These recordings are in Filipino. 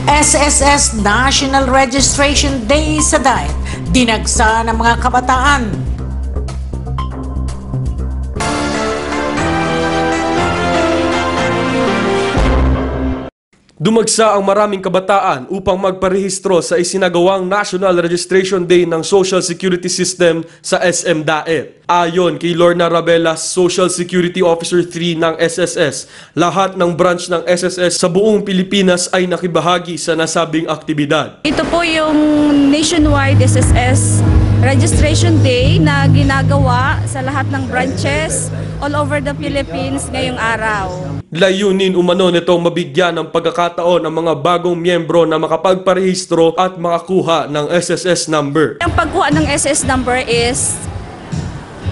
SSS National Registration Day sa DAET, dinagsa ng mga kabataan. Dumagsa ang maraming kabataan upang magparehistro sa isinagawang National Registration Day ng Social Security System sa SM DAET. Ayon kay Lorna Rabelas, Social Security Officer 3 ng SSS, lahat ng branch ng SSS sa buong Pilipinas ay nakibahagi sa nasabing aktibidad. Ito po yung nationwide SSS Registration Day na ginagawa sa lahat ng branches all over the Philippines ngayong araw. Layunin umano nitong mabigyan ng pagkakataon ang mga bagong miyembro na makapagparehistro at makakuha ng SSS number. Ang pagkuha ng SSS number is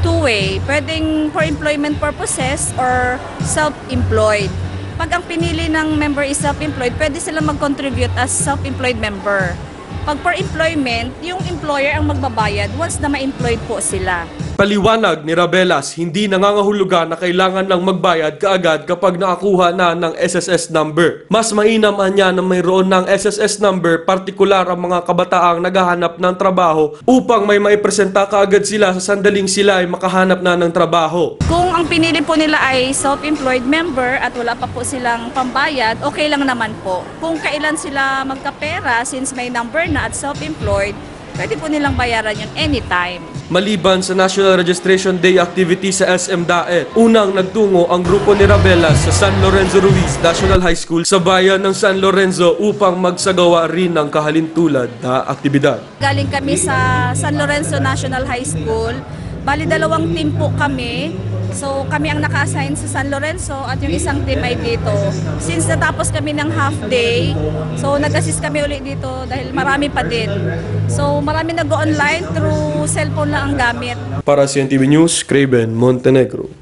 two-way. Pwedeng for employment purposes or self-employed. Pag ang pinili ng member is self-employed, pwede sila mag-contribute as self-employed member. Pag for employment, yung employer ang magbabayad once na ma-employed po sila. Paliwanag ni Rabelas, hindi nangangahulugan na kailangan lang magbayad kaagad kapag nakakuha na ng SSS number. Mas mainam niya na mayroon ng SSS number, partikular ang mga kabataang naghahanap ng trabaho upang may maipresenta kaagad sila sa sandaling sila ay makahanap na ng trabaho. Kung ang pinili po nila ay self-employed member at wala pa po silang pambayad, okay lang naman po. Kung kailan sila magkapera, since may number na at self-employed, pwede po nilang bayaran yun anytime. Maliban sa National Registration Day activity sa SM DAET, unang nagtungo ang grupo ni Rabelas sa San Lorenzo Ruiz National High School sa bayan ng San Lorenzo upang magsagawa rin ng kahalintulad na aktibidad. Galing kami sa San Lorenzo National High School. Bali, dalawang team po kami. So kami ang naka-assign sa San Lorenzo at yung isang team ay dito. Since natapos kami ng half day, so nag-assist kami ulit dito dahil marami pa din. So marami nag-online through cellphone lang ang gamit. Para sa NTV News, Craven Montenegro.